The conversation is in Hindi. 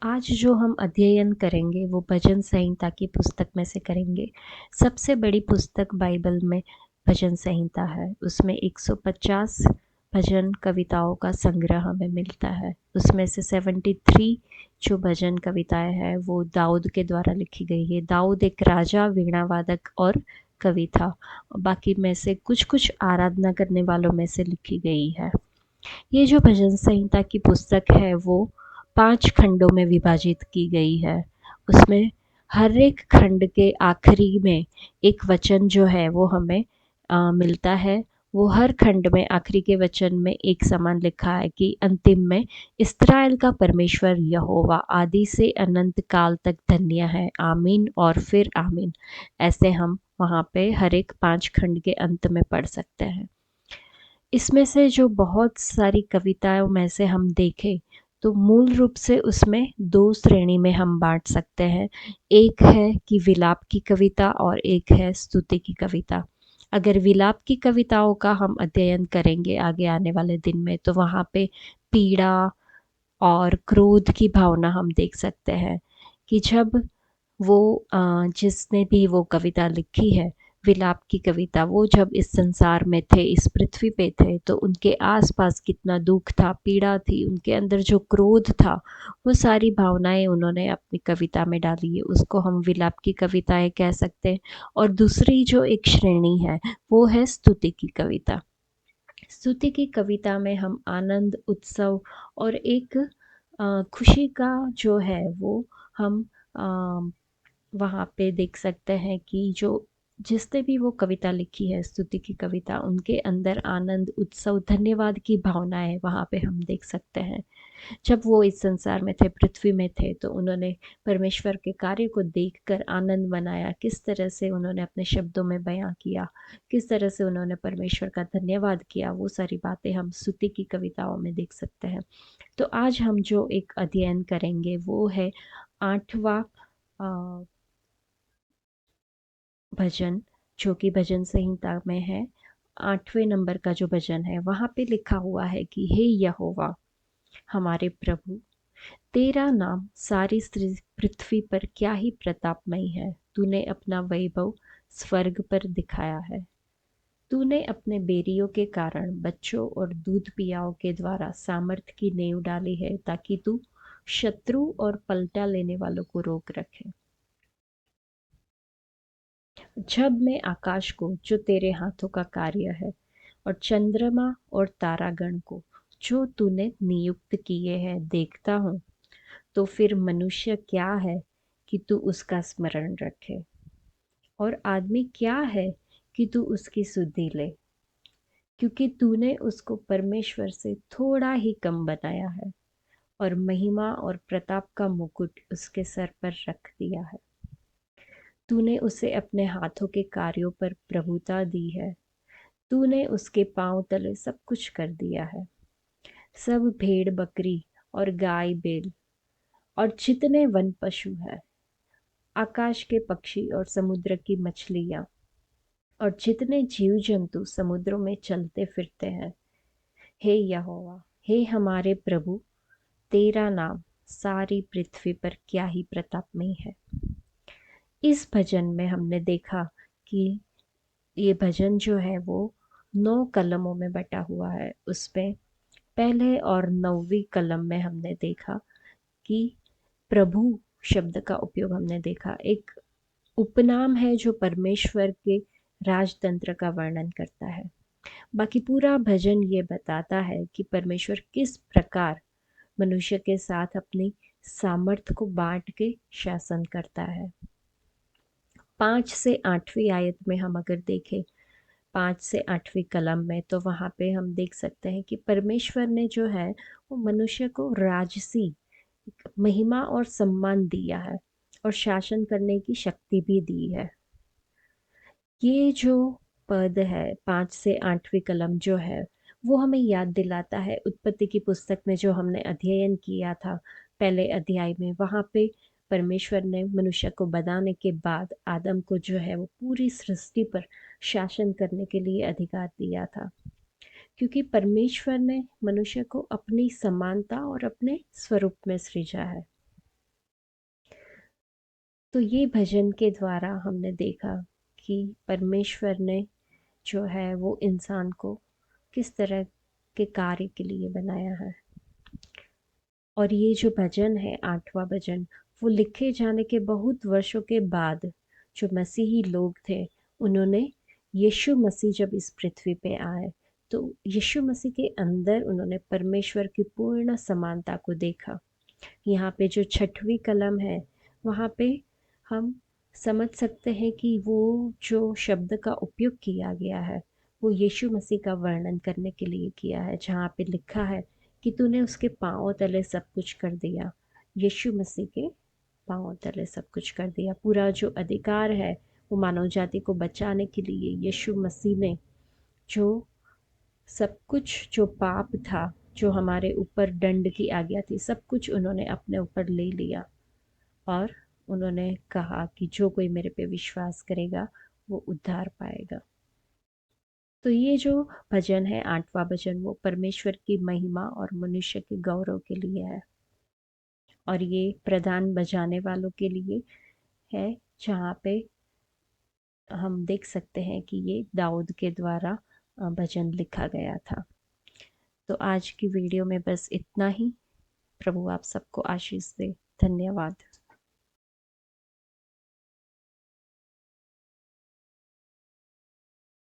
आज जो हम अध्ययन करेंगे वो भजन संहिता की पुस्तक में से करेंगे। सबसे बड़ी पुस्तक बाइबल में भजन संहिता है। उसमें 150 भजन कविताओं का संग्रह हमें मिलता है। उसमें से 73 जो भजन कविताएं हैं वो दाऊद के द्वारा लिखी गई है। दाऊद एक राजा, वीणा वादक और कवि था। बाकी में से कुछ कुछ आराधना करने वालों में से लिखी गई है। ये जो भजन संहिता की पुस्तक है वो 5 खंडों में विभाजित की गई है। उसमें हर एक खंड के आखिरी में एक वचन जो है वो हमें मिलता है। वो हर खंड में आखिरी के वचन में एक समान लिखा है कि अंतिम में इस्राएल का परमेश्वर यहोवा आदि से अनंत काल तक धन्य है, आमीन और फिर आमीन। ऐसे हम वहाँ पे हर एक 5 खंड के अंत में पढ़ सकते हैं। इसमें से जो बहुत सारी कविताओं में से हम देखें तो मूल रूप से उसमें 2 श्रेणी में हम बाँट सकते हैं। एक है कि विलाप की कविता और एक है स्तुति की कविता। अगर विलाप की कविताओं का हम अध्ययन करेंगे आगे आने वाले दिन में तो वहाँ पे पीड़ा और क्रोध की भावना हम देख सकते हैं कि जब वो जिसने भी वो कविता लिखी है, विलाप की कविता, वो जब इस संसार में थे, इस पृथ्वी पे थे, तो उनके आसपास कितना दुख था, पीड़ा थी, उनके अंदर जो क्रोध था, वो सारी भावनाएं उन्होंने अपनी कविता में डाली है। उसको हम विलाप की कविताएं कह सकते हैं। और दूसरी जो एक श्रेणी है वो है स्तुति की कविता। स्तुति की कविता में हम आनंद, उत्सव और एक खुशी का जो है वो हम वहाँ पे देख सकते हैं कि जो जिसने भी वो कविता लिखी है, स्तुति की कविता, उनके अंदर आनंद, उत्सव, धन्यवाद की भावनाएं वहाँ पे हम देख सकते हैं। जब वो इस संसार में थे, पृथ्वी में थे, तो उन्होंने परमेश्वर के कार्य को देखकर आनंद मनाया। किस तरह से उन्होंने अपने शब्दों में बयां किया, किस तरह से उन्होंने परमेश्वर का धन्यवाद किया, वो सारी बातें हम स्तुति की कविताओं में देख सकते हैं। तो आज हम जो एक अध्ययन करेंगे वो है 8वां भजन, जो कि भजन संहिता में है। 8वें नंबर का जो भजन है वहाँ पे लिखा हुआ है कि हे यहोवा हमारे प्रभु, तेरा नाम सारी पृथ्वी पर क्या ही प्रतापमयी है। तूने अपना वैभव स्वर्ग पर दिखाया है। तूने अपने बेरियों के कारण बच्चों और दूध पियाओं के द्वारा सामर्थ की नींव डाली है, ताकि तू शत्रु और पलटा लेने वालों को रोक रखे। जब मैं आकाश को, जो तेरे हाथों का कार्य है, और चंद्रमा और तारागण को, जो तूने नियुक्त किए हैं, देखता हूँ, तो फिर मनुष्य क्या है कि तू उसका स्मरण रखे, और आदमी क्या है कि तू उसकी सुधि ले, क्योंकि तूने उसको परमेश्वर से थोड़ा ही कम बनाया है और महिमा और प्रताप का मुकुट उसके सर पर रख दिया है। तूने उसे अपने हाथों के कार्यों पर प्रभुता दी है। तूने उसके पांव तले सब कुछ कर दिया है। सब भेड़ बकरी और गाय बैल और जितने वन पशु है, आकाश के पक्षी और समुद्र की मछलियां और जितने जीव जंतु समुद्रों में चलते फिरते हैं, हे यहोवा, हे हमारे प्रभु, तेरा नाम सारी पृथ्वी पर क्या ही प्रतापमय है। इस भजन में हमने देखा कि ये भजन जो है वो 9 कलमों में बटा हुआ है। उसमें पहले और 9वीं कलम में हमने देखा कि प्रभु शब्द का उपयोग हमने देखा। एक उपनाम है जो परमेश्वर के राजतंत्र का वर्णन करता है। बाकी पूरा भजन ये बताता है कि परमेश्वर किस प्रकार मनुष्य के साथ अपनी सामर्थ्य को बांट के शासन करता है। 5 से 8वीं आयत में हम अगर देखें, 5 से 8वीं कलम में, तो वहाँ पे हम देख सकते हैं कि परमेश्वर ने जो है वो मनुष्य को राजसी महिमा और सम्मान दिया है और शासन करने की शक्ति भी दी है। ये जो पद है 5 से 8वीं कलम जो है वो हमें याद दिलाता है उत्पत्ति की पुस्तक में जो हमने अध्ययन किया था पहले अध्याय में। वहाँ पे परमेश्वर ने मनुष्य को बनाने के बाद आदम को जो है वो पूरी सृष्टि पर शासन करने के लिए अधिकार दिया था, क्योंकि परमेश्वर ने मनुष्य को अपनी समानता और अपने स्वरूप में सृजा है। तो ये भजन के द्वारा हमने देखा कि परमेश्वर ने जो है वो इंसान को किस तरह के कार्य के लिए बनाया है। और ये जो भजन है, 8वां भजन, वो लिखे जाने के बहुत वर्षों के बाद जो मसीही लोग थे, उन्होंने यीशु मसीह जब इस पृथ्वी पे आए, तो यीशु मसीह के अंदर उन्होंने परमेश्वर की पूर्ण समानता को देखा। यहाँ पे जो 6वीं कलम है, वहाँ पे हम समझ सकते हैं कि वो जो शब्द का उपयोग किया गया है, वो यीशु मसीह का वर्णन करने के लिए किया है, जहाँ पे लिखा है कि तूने उसके पाँव तले सब कुछ कर दिया। यीशु मसीह के पाँव तले सब कुछ कर दिया। पूरा जो अधिकार है, वो मानव जाति को बचाने के लिए यीशु मसीह ने जो सब कुछ, जो पाप था, जो हमारे ऊपर दंड की आज्ञा थी, सब कुछ उन्होंने अपने ऊपर ले लिया। और उन्होंने कहा कि जो कोई मेरे पे विश्वास करेगा वो उद्धार पाएगा। तो ये जो भजन है, 8वां भजन, वो परमेश्वर की महिमा और मनुष्य के गौरव के लिए है। और ये प्रधान बजाने वालों के लिए है, जहाँ पे हम देख सकते हैं कि ये दाऊद के द्वारा भजन लिखा गया था। तो आज की वीडियो में बस इतना ही। प्रभु आप सबको आशीष दे। धन्यवाद।